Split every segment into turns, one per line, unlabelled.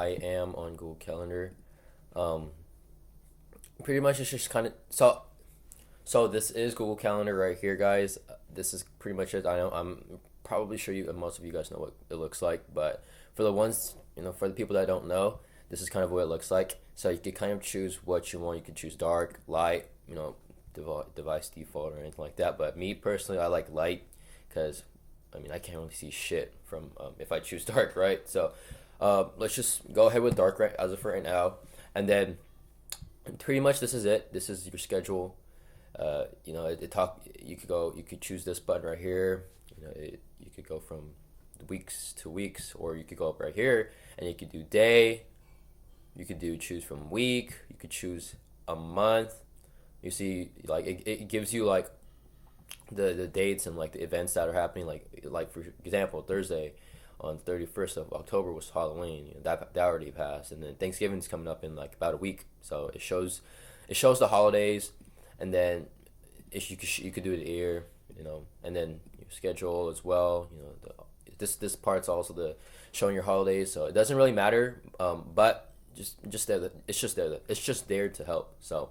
I am on Google Calendar. Um, Pretty much it's just kind of so this is Google Calendar right here, guys. This is pretty much it. I know I'm probably sure you most of you guys know what it looks like, but for the ones for the people that don't know, this is kind of what it looks like. So you can kind of choose what you want. You can choose dark, light, device default or anything like that. But me personally, I like light because I can't really see shit from if I choose dark, right? So let's just go ahead with dark right as of right now, and then pretty much this is it. This is your schedule. You could choose this button right here. You could go from weeks to weeks, or you could go up right here and you could do day. You could choose from week. You could choose a month. You see, like it gives you like the dates and like the events that are happening. Like for example, Thursday on 31st of October was Halloween. That already passed, and then Thanksgiving's coming up in like about a week. So it shows the holidays, and then if you could do it here, and then your schedule as well. This part's also the showing your holidays, so it doesn't really matter. But just there, it's just there to help. So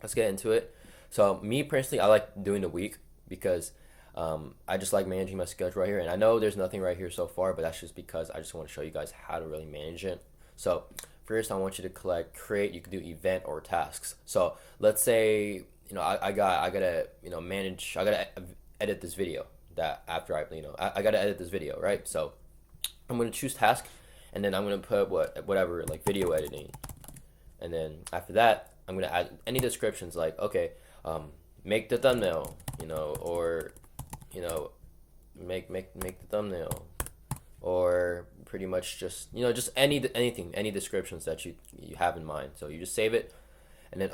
let's get into it. So me personally, I like doing the week because I just like managing my schedule right here. And I know there's nothing right here so far, but that's just because I just want to show you guys how to really manage it. So first, I want you to create. You can do event or tasks. So let's say I gotta manage. I gotta edit this video. That after I gotta edit this video, right? So I'm gonna choose task, and then I'm gonna put whatever like video editing, and then after that I'm gonna add any descriptions like okay, make the thumbnail, or make the thumbnail, or pretty much just just any descriptions that you have in mind. So you just save it, and then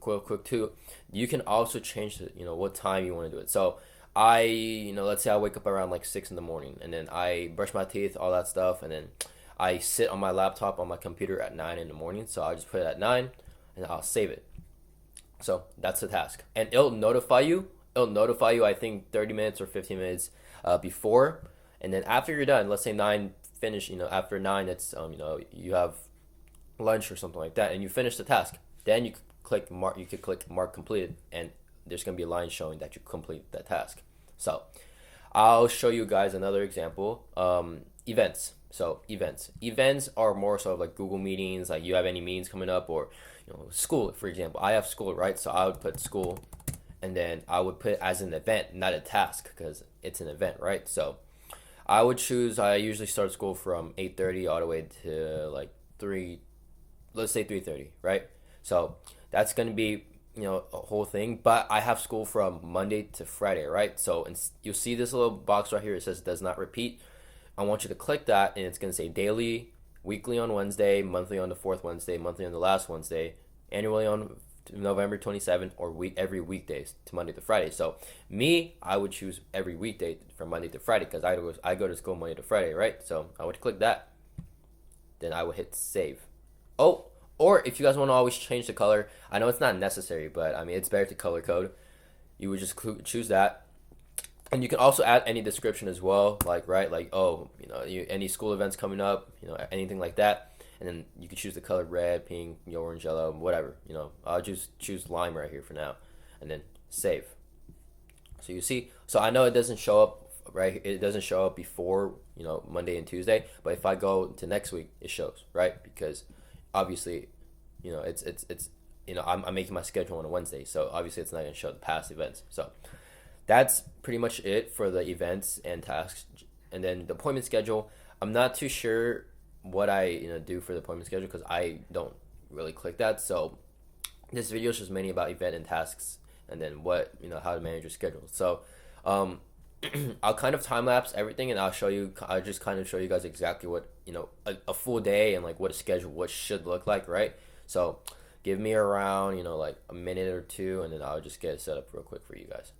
quick too, you can also change what time you want to do it. So let's say I wake up around like 6 in the morning, and then I brush my teeth, all that stuff, and then I sit on my laptop on my computer at 9 in the morning. So I'll just put it at 9, and I'll save it. So that's the task, and it'll notify you. I think 30 minutes or 15 minutes before, and then after you're done, let's say 9 finish. After 9, it's you have lunch or something like that, and you finish the task. Then you click mark. You could click mark completed, and there's gonna be a line showing that you complete that task. So I'll show you guys another example. Events. So events are more so like Google meetings. Like you have any meetings coming up, or school, for example. I have school, right? So I would put school, and then I would put it as an event, not a task, because it's an event, right? So I usually start school from 8:30 all the way to like 3, let's say 3:30, right? So that's gonna be a whole thing. But I have school from Monday to Friday, right? So you'll see this little box right here. It says does not repeat. I want you to click that, and it's gonna say daily, weekly on Wednesday, monthly on the fourth Wednesday, monthly on the last Wednesday, annually on November 27th, or every weekdays to Monday to Friday. So I would choose every weekday from Monday to Friday because I go to school Monday to Friday, right? So I would click that, then I would hit save. Or if you guys want to always change the color, I know it's not necessary, but it's better to color code. You would just choose that, and you can also add any description as well, any school events coming up, anything like that. And then you can choose the color red, pink, orange, yellow, whatever. I'll just choose lime right here for now, and then save. So you see, so I know it doesn't show up right. It doesn't show up before Monday and Tuesday, but if I go to next week, it shows, right? Because obviously, I'm making my schedule on a Wednesday, so obviously it's not gonna show the past events. So that's pretty much it for the events and tasks. And then the appointment schedule, I'm not too sure what I do for the appointment schedule because I don't really click that. So this video is just mainly about event and tasks, and then how to manage your schedule. So I'll kind of time lapse everything, and I'll just kind of show you guys exactly what a full day and like what should look like, right? So give me around like a minute or two, and then I'll just get it set up real quick for you guys.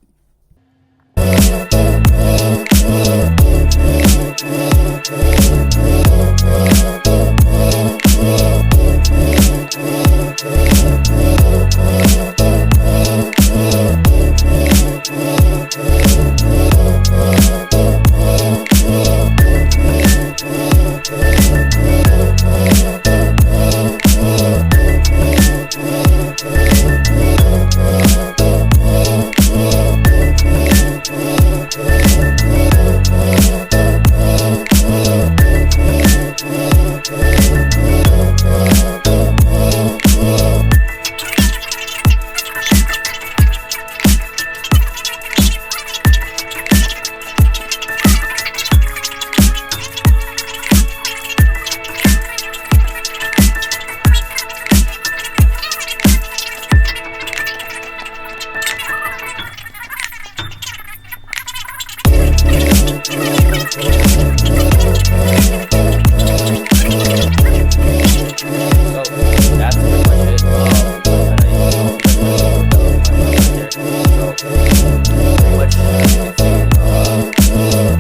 pretty much, if you,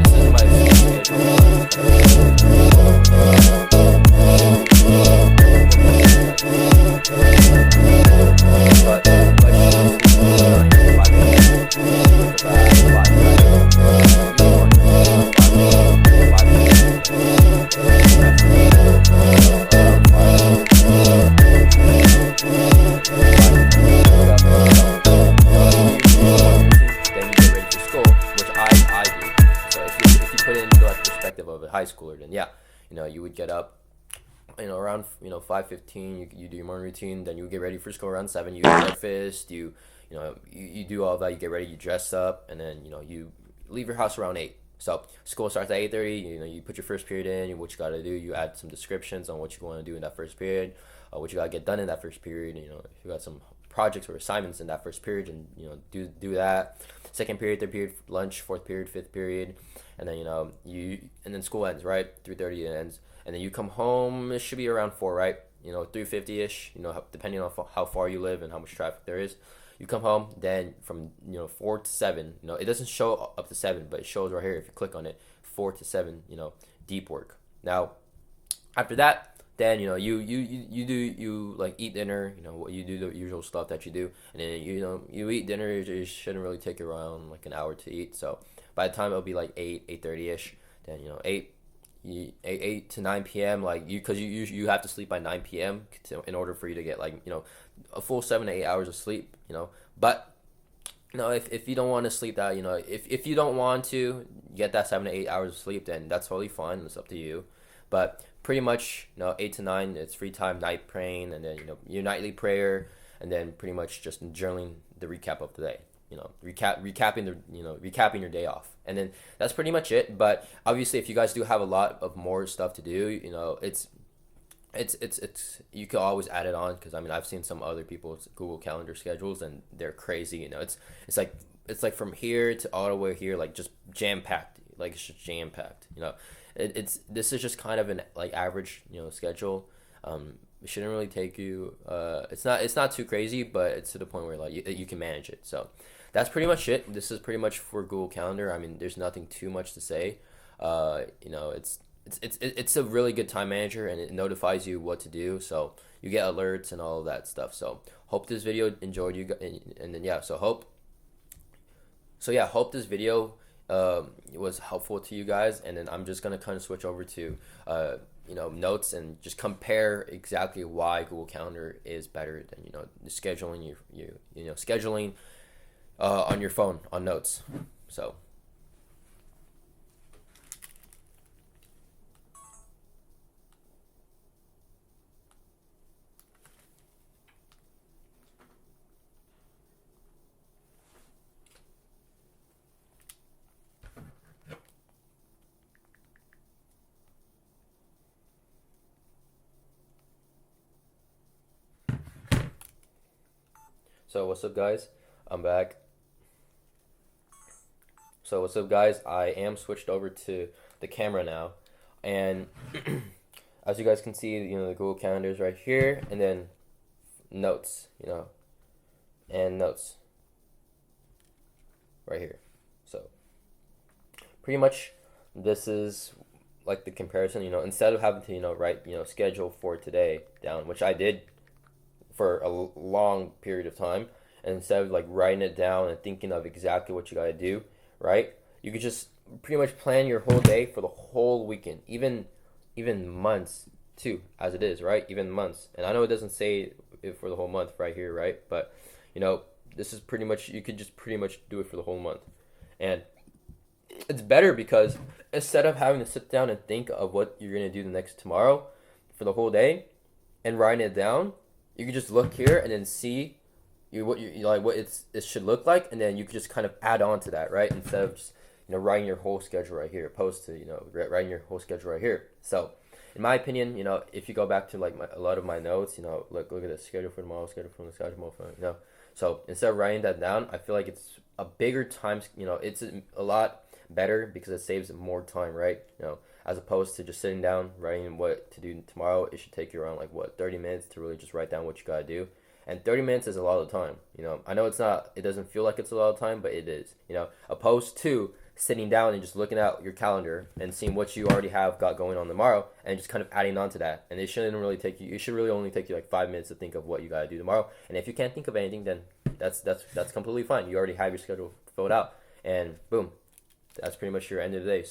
this is my of a high schooler, then yeah, you would get up, around 5:15. You do your morning routine, then you get ready for school around 7. You eat breakfast, you do all that, you get ready, you dress up, and then you leave your house around 8. So school starts at 8:30. You put your first period in. What you got to do, you add some descriptions on what you want to do in that first period, what you got to get done in that first period. If you got some projects or assignments in that first period, and do that. Second period, third period, lunch, fourth period, fifth period, and then and then school ends, right? 3:30 it ends, and then you come home. It should be around 4, right? 3:50 ish. Depending on how far you live and how much traffic there is. You come home, then from 4 to 7. It doesn't show up to 7, but it shows right here if you click on it, 4 to 7. Deep work. Now, after that, then you like eat dinner. You do the usual stuff that you do, and then you eat dinner. It shouldn't really take around like an hour to eat. So by the time it'll be like 8:30 ish. Then 8 to 9 p.m. like because you have to sleep by 9 p.m. In order for you to get like a full 7 to 8 hours of sleep. But if you don't want to sleep that, if you don't want to get that 7 to 8 hours of sleep, then that's totally fine. It's up to you. But pretty much 8 to 9, it's free time, night praying, and then your nightly prayer, and then pretty much just journaling the recap of the day. Recapping your day off, and then that's pretty much it. But obviously, if you guys do have a lot of more stuff to do, it's you can always add it on, because I've seen some other people's Google Calendar schedules, and they're crazy. It's like from here to all the way here, like just jam packed. Like it's just jam packed. This is just kind of an like average schedule. It shouldn't really take you. It's not too crazy, but it's to the point where like you can manage it. So that's pretty much it. This is pretty much for Google Calendar. There's nothing too much to say. It's a really good time manager, and it notifies you what to do. So you get alerts and all of that stuff. So hope this video enjoyed you, and then hope this video was helpful to you guys. And then I'm just gonna kind of switch over to notes, and just compare exactly why Google Calendar is better than scheduling scheduling on your phone on Notes. So what's up, guys? I'm back. So what's up, guys? I am switched over to the camera now, and as you guys can see, the Google Calendar is right here, and then Notes, and Notes right here. So pretty much this is like the comparison. Instead of having to write schedule for today down, which I did for a long period of time, and instead of like writing it down and thinking of exactly what you got to do, right, you could just pretty much plan your whole day for the whole weekend, even months too, as it is, right? Even months. And I know it doesn't say it for the whole month right here, right? But this is pretty much, you could just pretty much do it for the whole month. And it's better because instead of having to sit down and think of what you're going to do the next tomorrow for the whole day and writing it down, you can just look here and then see what it should look like, and then you can just kind of add on to that, right? Instead of just writing your whole schedule right here, opposed to writing your whole schedule right here. So, in my opinion, if you go back to like a lot of my notes, look at the schedule for tomorrow, schedule for the schedule for So instead of writing that down, I feel like it's a bigger time. It's a lot better because it saves more time, right? As opposed to just sitting down writing what to do tomorrow. It should take you around 30 minutes to really just write down what you gotta do. And 30 minutes is a lot of time. I know it doesn't feel like it's a lot of time, but it is. Opposed to sitting down and just looking at your calendar and seeing what you already have got going on tomorrow and just kind of adding on to that. And it should really only take you like 5 minutes to think of what you got to do tomorrow. And if you can't think of anything, then that's completely fine. You already have your schedule filled out, and boom, that's pretty much your end of the day.